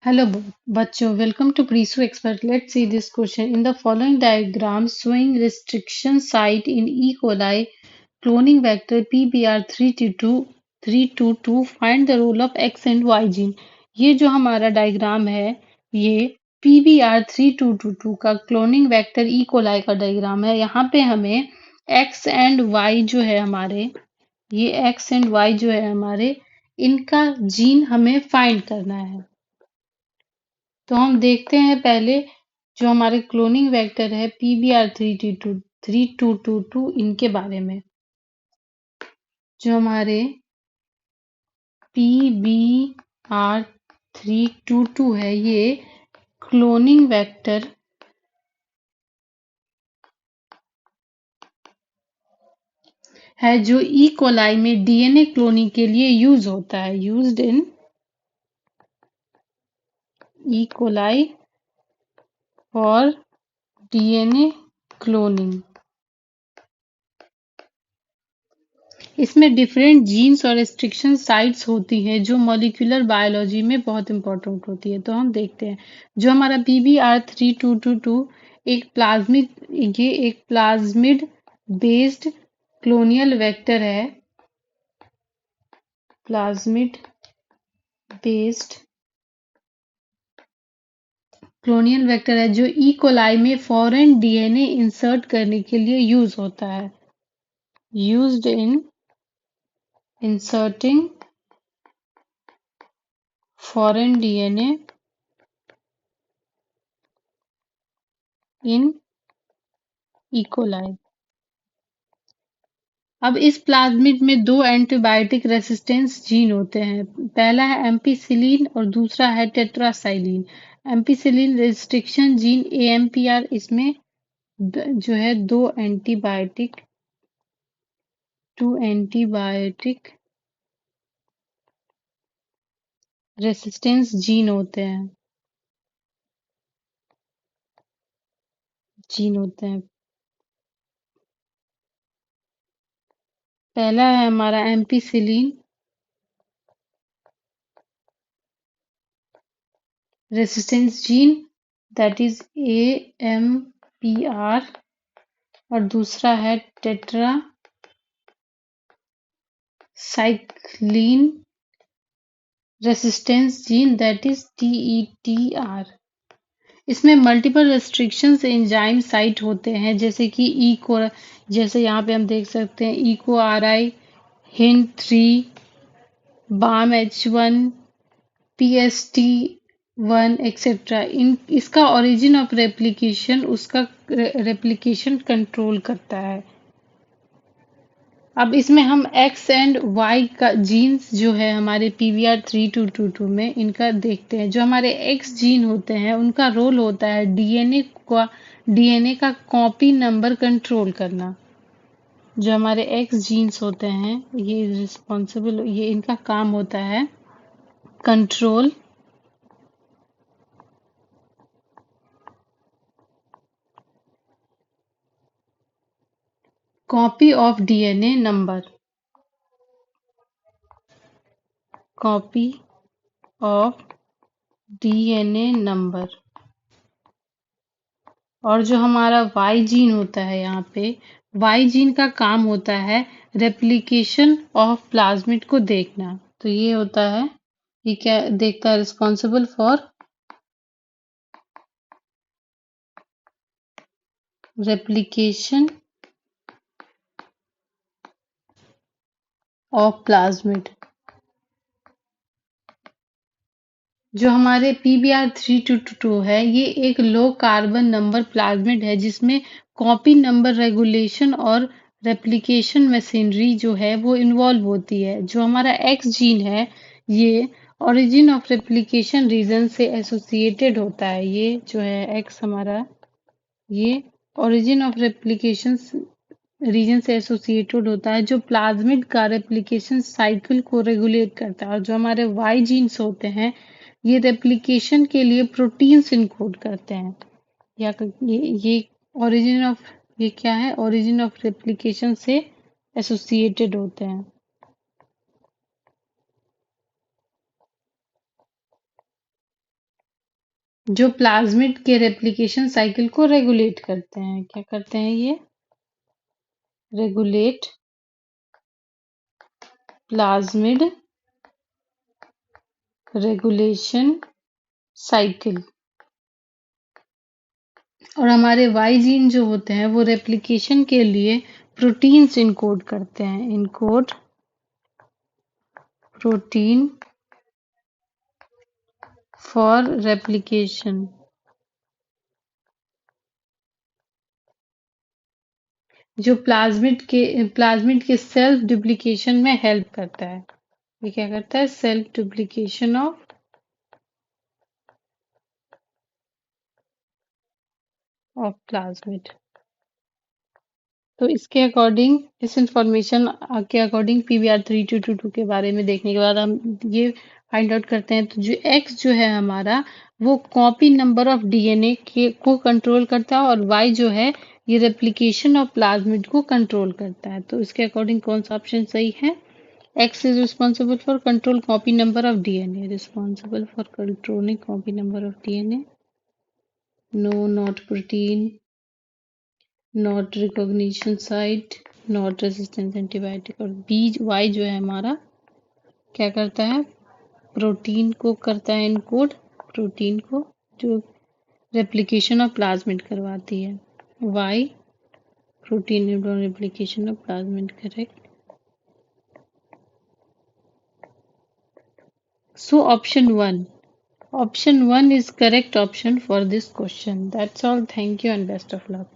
Hello, welcome to Presu Expert. Let's see this question. In the following diagram showing restriction site in E. coli cloning vector PBR322, find the role of X and Y gene. ये जो हमारा diagram है, ये PBR3222 का cloning vector E. coli का diagram है। यहाँ पे हमें X एंड Y जो है हमारे, ये X एंड Y जो है हमारे, इनका जीन हमें फाइंड करना है। तो हम देखते हैं पहले जो हमारे क्लोनिंग वेक्टर है PBR3222 इनके बारे में। जो हमारे PBR322 है, ये क्लोनिंग वेक्टर है जो ई कोलाई में डीएनए क्लोनिंग के लिए यूज होता है। Used in E coli for DNA cloning. इसमें डिफरेंट जीन्स और रिस्ट्रिक्शन साइट्स होती हैं जो मॉलिक्यूलर बायोलॉजी में बहुत इंपॉर्टेंट होती है। तो हम देखते हैं जो हमारा PBR3222 एक प्लाज्मिड बेस्ड क्लोनियल वेक्टर है। प्लाज्मिड बेस्ड क्लोनियल वेक्टर है जो ई कोलाई में फॉरेन डीएनए इंसर्ट करने के लिए यूज होता है। Used in inserting foreign DNA in E coli. अब इस प्लाज्मिड में दो एंटीबायोटिक रेसिस्टेंस जीन होते हैं। पहला है एम्पिसिलिन और दूसरा है tetracycline. Ampicillin restriction gene AMPR, इसमें जो है दो एंटीबायोटिक रेसिस्टेंस जीन होते हैं। पहला है हमारा ampicillin resistance gene, that is AMPR, और दूसरा है tetracycline resistance gene, that is TETR। इसमें मल्टीपल रेस्ट्रिक्शंस एंजाइम साइट होते हैं जैसे कि जैसे यहाँ पे हम देख सकते हैं EcoRI, HIND3, BAM-H1, PST1 etcetera. इसका ओरिजिन ऑफ रेप्लिकेशन उसका रेप्लिकेशन कंट्रोल करता है। अब इसमें हम X एंड Y का जीन्स जो है हमारे PBR3222 में, इनका देखते हैं। जो हमारे X जीन होते हैं उनका रोल होता है डीएनए का कॉपी नंबर कंट्रोल करना। जो हमारे X जीन्स होते हैं ये इनका काम होता है control copy of DNA number. Copy of DNA number. और जो हमारा Y जीन होता है, यहाँ पे Y जीन का काम होता है रेप्लिकेशन ऑफ प्लाज्मिड को देखना। तो ये होता है, ये क्या देखता है, responsible for replication of plasmid. जो हमारे PBR322 है, ये एक लो कार्बन नंबर प्लाज्मिड है जिसमें कॉपी नंबर रेगुलेशन और रेप्लिकेशन मशीनरी जो है वो इन्वॉल्व होती है। जो हमारा X जीन है, ये ओरिजिन ऑफ रेप्लिकेशन रीजन से एसोसिएटेड होता है। ये जो है X हमारा, ये ओरिजिन ऑफ रेप्लिकेशन रीजन से एसोसिएटेड होता है जो प्लाज्मिड का रेप्लिकेशन साइकिल को रेगुलेट करता है। और जो हमारे Y जीन्स होते हैं, ये रेप्लिकेशन के लिए प्रोटीन्स इनकोड करते हैं। या ये ओरिजिन ऑफ, ये क्या है, ओरिजिन ऑफ रेप्लिकेशन से एसोसिएटेड होते हैं। जो प्लाज्मिड के रेप्लिकेशन साइकिल को रेगुलेट करते हैं। क्या करते हैं ये? Regulate plasmid regulation cycle. और हमारे वाई जीन जो होते हैं वो रेप्लिकेशन के लिए प्रोटीन्स इनकोड करते हैं। Encode protein for replication. जो प्लाज्मिड के सेल्फ डुप्लीकेशन में हेल्प करता है। ये क्या करता है? Self duplication of plasmid. तो इसके अकॉर्डिंग, इस इंफॉर्मेशन के अकॉर्डिंग पीवीआर 3222 के बारे में देखने के बाद हम ये फाइंड आउट करते हैं। तो जो एक्स जो है हमारा, वो कॉपी नंबर ऑफ डीएनए के को कंट्रोल करता है, और वाई जो है ये रेप्लिकेशन ऑफ प्लाज्मिड को कंट्रोल करता है। तो इसके अकॉर्डिंग कौन सा ऑप्शन सही है? X is responsible for control copy number of DNA. Responsible for controlling copy number of DNA. No, not protein, not recognition site, not resistance antibiotic। और B Y जो है हमारा क्या करता है? प्रोटीन को करता है इनकोड, प्रोटीन को जो रेप्लिकेशन ऑफ प्लाज्मिड करवाती है। Y protein replication of plasmid, correct. So option 1. Option 1 is correct option for this question. That's all. Thank you and best of luck.